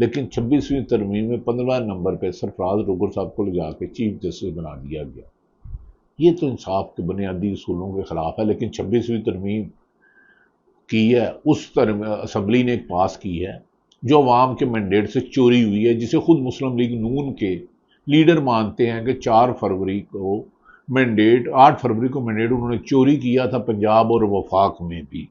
لیکن 26ویں ترمیم میں 15 نمبر پہ سرفراز روگر صاحب کو لے جا کے چیف جسٹس بنا دیا گیا۔ یہ تو انصاف کے بنیادی اصولوں کے خلاف ہے، لیکن 26ویں ترمیم کی ہے، اس اسمبلی نے ایک پاس کی ہے جو عوام کے مینڈیٹ سے چوری ہوئی ہے، جسے خود مسلم لیگ نون کے لیڈر مانتے ہیں کہ 8 فروری کو مینڈیٹ انہوں نے چوری کیا تھا پنجاب اور وفاق میں بھی۔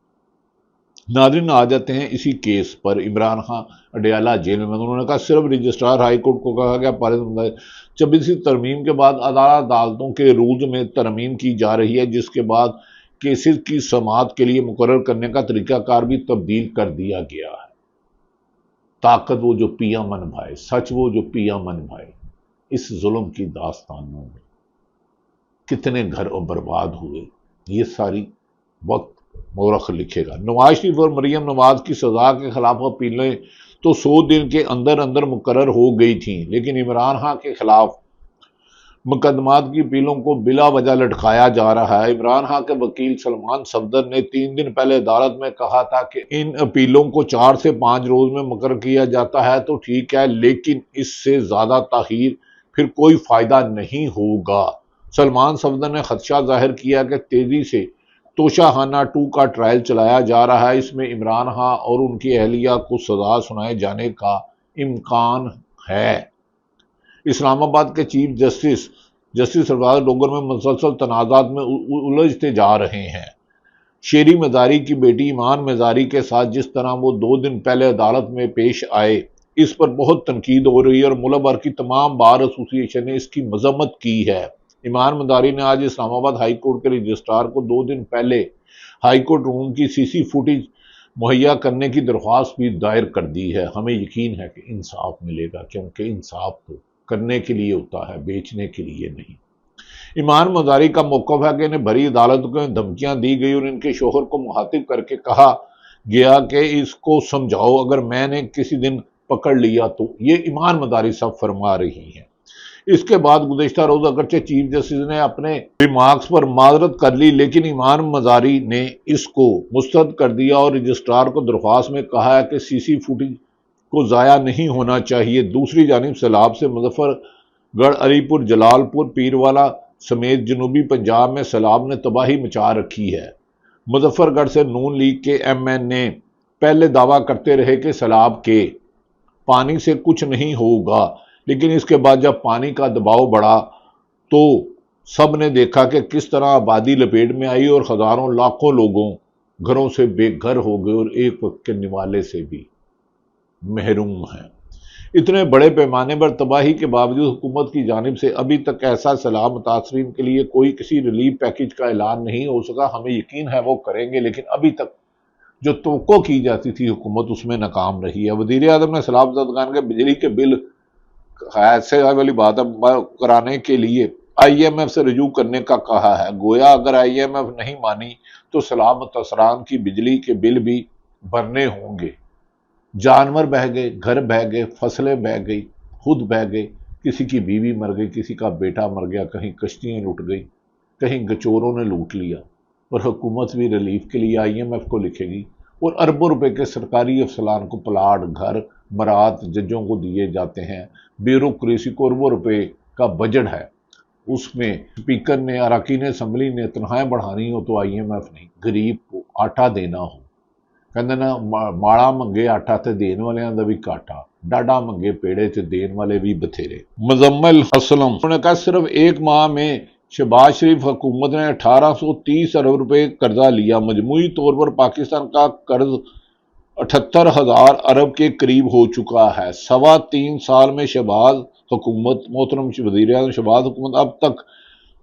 ناظرین، آ جاتے ہیں اسی کیس پر۔ عمران خان اڈیالہ جیل میں، انہوں نے کہا صرف رجسٹرار ہائی کورٹ کو کہا گیا 26ویں ترمیم کے بعد عدالتوں کے رولز میں ترمیم کی جا رہی ہے، جس کے بعد کیسز کی سماعت کے لیے مقرر کرنے کا طریقہ کار بھی تبدیل کر دیا گیا ہے۔ طاقت وہ جو پیا من بھائے، سچ وہ جو پیا من بھائے۔ اس ظلم کی داستانوں میں کتنے گھر برباد ہوئے، یہ ساری وقت مورخ لکھے گا۔ نواز شریف اور مریم نواز کی سزا کے خلاف اپیلیں تو 100 دن کے اندر اندر مقرر ہو گئی تھیں، لیکن عمران خان کے خلاف مقدمات کی اپیلوں کو بلا وجہ لٹکایا جا رہا ہے۔ عمران خان کے وکیل سلمان صفدر نے 3 دن پہلے عدالت میں کہا تھا کہ ان اپیلوں کو 4 سے 5 روز میں مقرر کیا جاتا ہے تو ٹھیک ہے، لیکن اس سے زیادہ تاخیر پھر کوئی فائدہ نہیں ہوگا۔ سلمان صفدر نے خدشہ ظاہر کیا کہ تیزی سے توشہ خانہ 2 کا ٹرائل چلایا جا رہا ہے، اس میں عمران خان اور ان کی اہلیہ کو سزا سنائے جانے کا امکان ہے۔ اسلام آباد کے چیف جسٹس سرفراز روگر میں مسلسل تنازعات میں الجھتے جا رہے ہیں۔ شیری مزاری کی بیٹی ایمان مزاری کے ساتھ جس طرح وہ 2 دن پہلے عدالت میں پیش آئے، اس پر بہت تنقید ہو رہی ہے اور ملک بھر کی تمام بار ایسوسی ایشن نے اس کی مذمت کی ہے۔ ایمان مزاری نے آج اسلام آباد ہائی کورٹ کے رجسٹرار کو 2 دن پہلے ہائی کورٹ روم کی CC فوٹیج مہیا کرنے کی درخواست بھی دائر کر دی ہے۔ ہمیں یقین ہے کہ انصاف ملے گا، کیونکہ انصاف تو کرنے کے لیے ہوتا ہے، بیچنے کے لیے نہیں۔ ایمان مزاری کا موقف ہے کہ انہیں بھری عدالت کو دھمکیاں دی گئی اور ان کے شوہر کو مخاطب کر کے کہا گیا کہ اس کو سمجھاؤ، اگر میں نے کسی دن پکڑ لیا تو۔ یہ ایمان مزاری صاحب فرما رہی ہیں۔ اس کے بعد گزشتہ روز اگرچہ چیف جسٹس نے اپنے ریمارکس پر معذرت کر لی، لیکن ایمان مزاری نے اس کو مسترد کر دیا اور رجسٹرار کو درخواست میں کہا ہے کہ CC فوٹیج کو ضائع نہیں ہونا چاہیے۔ دوسری جانب سیلاب سے مظفر گڑھ، علی پور، جلال پور، پیروالا سمیت جنوبی پنجاب میں سیلاب نے تباہی مچا رکھی ہے۔ مظفر گڑھ سے نون لیگ کے MN پہلے دعویٰ کرتے رہے کہ سیلاب کے پانی سے کچھ نہیں ہوگا، لیکن اس کے بعد جب پانی کا دباؤ بڑھا تو سب نے دیکھا کہ کس طرح آبادی لپیٹ میں آئی اور ہزاروں لاکھوں لوگوں گھروں سے بے گھر ہو گئے اور ایک وقت کے نوالے سے بھی محروم ہیں۔ اتنے بڑے پیمانے پر تباہی کے باوجود حکومت کی جانب سے ابھی تک ایسا سیلاب متاثرین کے لیے کوئی کسی ریلیف پیکیج کا اعلان نہیں ہو سکا۔ ہمیں یقین ہے وہ کریں گے، لیکن ابھی تک جو توقع کی جاتی تھی حکومت اس میں ناکام رہی ہے۔ وزیر اعظم نے سیلاب زدگان کے بجلی کے بل ایسے والی بات کرانے کے لیے IMF سے رجوع کرنے کا کہا ہے۔ گویا اگر IMF نہیں مانی تو سیلاب متاثران کی بجلی کے بل بھی بھرنے ہوں گے۔ جانور بہہ گئے، گھر بہہ گئے، فصلیں بہہ گئی، خود بہہ گئے، کسی کی بیوی مر گئی، کسی کا بیٹا مر گیا، کہیں کشتیاں لوٹ گئی، کہیں گچوروں نے لوٹ لیا، اور حکومت بھی ریلیف کے لیے IMF کو لکھے گی اور اربوں روپے کے سرکاری افسران کو پلاٹ، گھر، مراد ججوں کو دیے جاتے ہیں۔ بیوروکریسی کو اربوں روپے کا بجٹ ہے، اس میں اسپیکر نے، اراکین اسمبلی نے تنخواہیں بڑھانی ہو تو IMF نہیں، غریب کو آٹا دینا ہو کہندے نا ماڑا منگے آٹا تے دین والیاں دا بھی کاٹا، ڈاڈا منگے پیڑے تے دین والے بھی بتھیرے۔ مزمل اسلم انہوں نے کہا صرف 1 ماہ میں شہباز شریف حکومت نے 1830 ارب روپے قرضہ لیا۔ مجموعی طور پر پاکستان کا قرض 78,000 ارب کے قریب ہو چکا ہے۔ 3.25 سال میں شہباز حکومت، محترم وزیر اعظم شہباز حکومت اب تک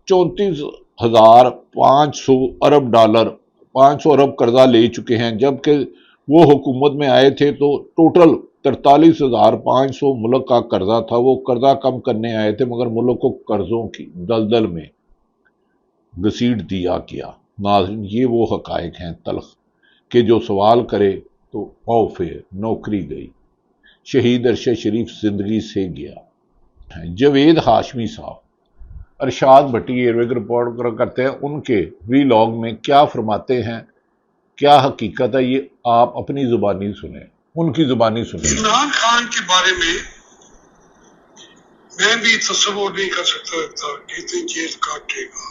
34,500 ارب ڈالر 500 ارب قرضہ لے چکے ہیں، جبکہ وہ حکومت میں آئے تھے تو ٹوٹل 43,500 ملک کا قرضہ تھا۔ وہ قرضہ کم کرنے آئے تھے مگر ملک کو قرضوں کی دلدل میں گھسیٹ دیا گیا۔ ناظرین، یہ وہ حقائق ہیں تلخ کہ جو سوال کرے تو فیر نوکری گئی، شہید ارشد شریف زندگی سے گیا۔ جاوید ہاشمی صاحب ارشاد بھٹی ایئرویز رپورٹ کرتے ہیں، ان کے وی لاگ میں کیا فرماتے ہیں، کیا حقیقت ہے، یہ آپ اپنی زبانی سنیں۔ ان کی زبانی سنیے۔ عمران خان کے بارے میں بھی تصور نہیں کر سکتا تھا کہ اتنی جیل کاٹے گا.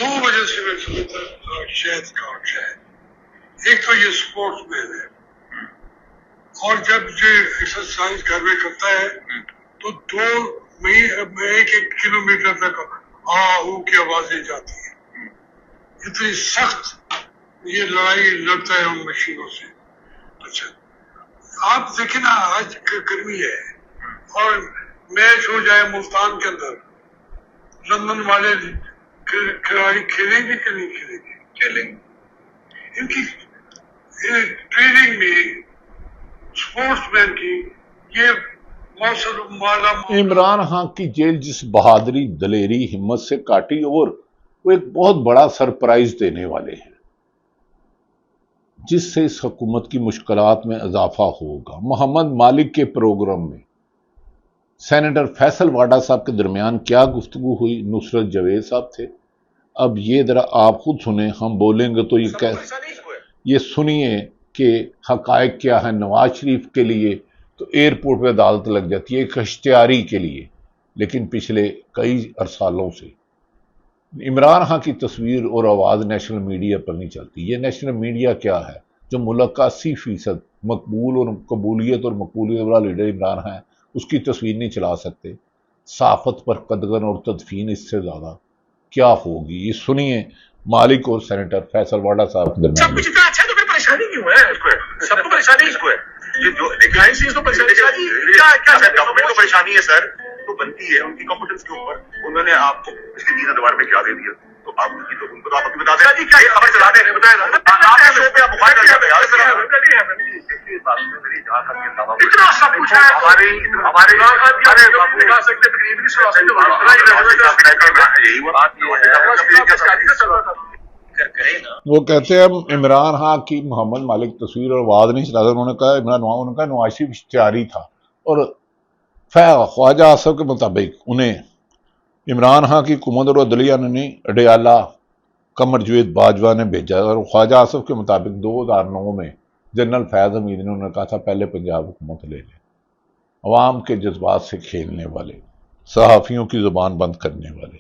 2 وجہ سے میں سمجھتا تھا شاید کاٹ جائے. ایک تو یہ سپورٹس مین ہے، اور جب یہ ایکسرسائز گھر میں کرتا ہے تو 1 کلومیٹر تک کی آوازیں جاتی ہیں. اتنی سخت یہ لڑائی لڑتا ہے ان مشینوں سے. اچھا آپ دیکھیں نا، آج گرمی ہے اور میچ ہو جائے ملتان کے اندر، لندن والے کھلاڑی کھیلیں گے کہ نہیں کھیلیں گے؟ کھیلیں گے. ان کی ٹریننگ میں سپورٹس مین کی یہ موثر مالا. عمران خان کی جیل جس بہادری، دلیری، ہمت سے کاٹی، اور وہ ایک بہت بڑا سرپرائز دینے والے ہیں جس سے اس حکومت کی مشکلات میں اضافہ ہوگا. محمد مالک کے پروگرام میں سینیٹر فیصل واڈا صاحب کے درمیان کیا گفتگو ہوئی؟ نصرت جاوید صاحب تھے. اب یہ ذرا آپ خود سنیں، ہم بولیں گے تو یہ سنیے کہ حقائق کیا ہے. نواز شریف کے لیے تو ایئرپورٹ پہ عدالت لگ جاتی ہے ایک اشتہاری کے لیے، لیکن پچھلے کئی سالوں سے عمران خان کی تصویر اور آواز نیشنل میڈیا پر نہیں چلتی. یہ نیشنل میڈیا کیا ہے جو ملک کا 80% مقبول اور قبولیت اور مقبولیت والا لیڈر عمران خان ہے، اس کی تصویر نہیں چلا سکتے؟ صحافت پر قدغن اور تدفین اس سے زیادہ کیا ہوگی؟ یہ سنیے مالک اور سینیٹر فیصل واڈا صاحب کے درمیان. سب کچھ اتنا اچھا ہے تو پھر پریشانی کیوں ہے؟ اس کو سب کو پریشانی اس کو ہے. گورنمنٹ کو پریشانی ہے سر، تو بنتی ہے ان کی کمپٹنس کے اوپر. انہوں نے آپ کو پچھلے 3 ادوار میں کیا دے دیا، تو آپ ان کی تو ان کو تو آپ اپنی بتا دیں. کیا خبر چلا دیں، بتائیں نا آپ کے شو پہ آپ بخار کر جاتے ہیں. اتنا سب کچھ ہے ہمارے وہ کہتے ہیں عمران خان کی محمد مالک تصویر اور آواز نہیں چلا. انہوں نے کہا انہوں کا نواز شریف اشتہاری تھا، اور خواجہ آصف کے مطابق انہیں عمران خان کی حکومت اور عدلیہ نے اڈیالہ قمر جوید باجوہ نے بھیجا، اور خواجہ آصف کے مطابق 2009 میں جنرل فیض حمید نے انہوں نے کہا تھا پہلے پنجاب حکومت لے لیں. عوام کے جذبات سے کھیلنے والے، صحافیوں کی زبان بند کرنے والے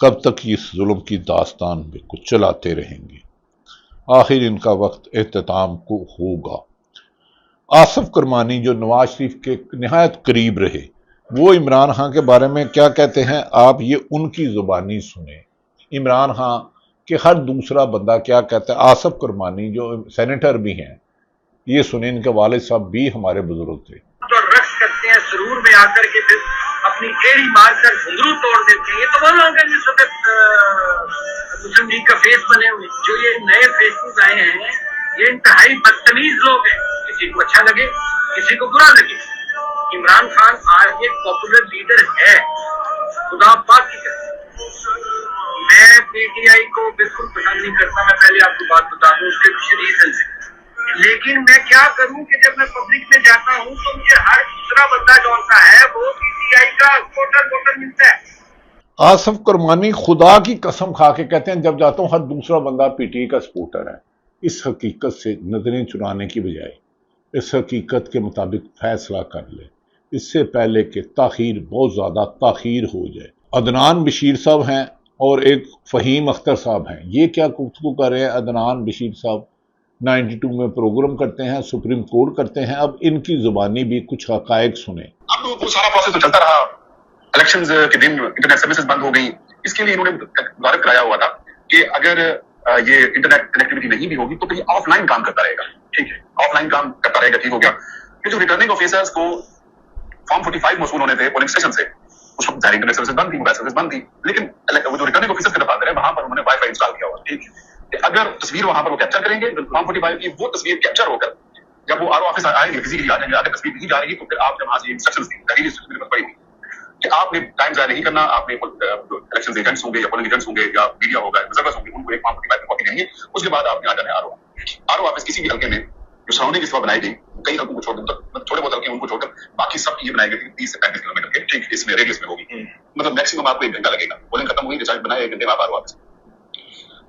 کب تک اس ظلم کی داستان میں کچھ چلاتے رہیں گے؟ آخر ان کا وقت اختتام کو ہوگا. آصف کرمانی جو نواز شریف کے نہایت قریب رہے، وہ عمران خان کے بارے میں کیا کہتے ہیں، آپ یہ ان کی زبانی سنیں. عمران خان کہ ہر دوسرا بندہ کیا کہتا ہے. آصف کرمانی جو سینیٹر بھی ہیں، یہ سنیں، ان کے والد صاحب بھی ہمارے بزرگ تھے. جو رقص کرتے ہیں سرور میں آ کر کے پھر اپنی ایڑی مار کر گھنگرو توڑ دیتے ہیں. یہ تو وہ لوگ ہیں جس وقت مسلم لیگ کا فیس بنے ہوئے. جو یہ نئے فیسز آئے ہیں یہ انتہائی بدتمیز لوگ ہیں. کسی کو اچھا لگے کسی کو برا لگے. عمران خان آج ایک پاپولر لیڈر ہے، خدا پاک کی قسم. میں پی ٹی آئی کو بالکل پسند نہیں کرتا، میں پہلے آپ کو بات بتا دوں اس کے پیچھے ریزن سے. لیکن میں کیا کروں کہ جب میں پبلک میں جاتا ہوں تو مجھے ہر دوسرا بندہ جو سا ہے وہ پی ٹی آئی کا ووٹر ملتا ہے. آصف کرمانی خدا کی قسم کھا کے کہتے ہیں جب جاتا ہوں ہر دوسرا بندہ پی ٹی آئی کا سپورٹر ہے. اس حقیقت سے نظریں چرانے کی بجائے اس حقیقت کے مطابق فیصلہ کر لے، اس سے پہلے کہ تاخیر بہت زیادہ تاخیر ہو جائے. عدنان بشیر صاحب ہیں اور ایک فہیم اختر صاحب ہیں. یہ کیا گفتگو کر رہے ہیں؟ عدنان بشیر صاحب 92 میں پروگرام کرتے ہیں، سپریم کورٹ کرتے ہیں. اب ان کی زبانی بھی کچھ حقائق سنیں. اب وہ سارا پروسیس تو چلتا رہا. الیکشنز کے دن انٹرنیٹ سروسز بند ہو گئی. اس کے لیے انہوں نے غور کرایا ہوا تھا کہ اگر یہ انٹرنیٹ کنیکٹیوٹی نہیں بھی ہوگی تو پھر آف لائن کام کرتا رہے گا. ٹھیک ہے، آف لائن کام کرتا رہے گا، ٹھیک ہو گیا. پھر جو ریٹرننگ آفیسرز کو فارم 45 موصول ہونے تھے پولنگ اسٹیشن سے، اس وقت ظاہر انٹرنیٹ سروسز بند تھی، موبائل سروس بند تھی، لیکن وہ جو ریٹرننگ آفیسر کی طرف آتے رہے وہاں پر انہوں نے وائی فائی انسٹال کیا ہوا. ٹھیک ہے، اگر تصویر وہاں پر وہ کیپچر کریں گے فارم 45 کی، وہ تصویر کیپچر ہو کر جب وہ آر او آفس آئیں گے فزیکلی آ جائیں گے، اگر تصویر نہیں جا رہی تو پھر آپ جب وہاں سے انسٹرکشنز دی تحریری انسٹرکشن پر پڑی کہ آپ نے ٹائم ضائع نہیں کرنا. آپ نے جو الیکشن ایجنٹس ہوں گے یا پولنگ ایجنٹس ہوں گے یا میڈیا ہوگا، ریزرورز ہوں گے، ان کو ایک فارم 45 میں کاپی دیں گے. اس کے بعد آپ نے آ جانا ہے آر او آفس. کسی بھی حلقے میں جو سراؤنڈنگ اس وقت بنائی گئی کئی حلقوں کو چھوڑ کر، چھوٹے بہت حلقے ان کو چھوڑ کر باقی سب کی یہ بنائی گئی 30 سے 35 کلومیٹر کے، ٹھیک، اس میں ریڈیس میں ہوگی. مطلب میکسیمم آپ کو 1 گھنٹہ لگے گا. پولنگ ختم ہوئی ریچارج بنائے 1 گھنٹے میں آپ آر او آفس.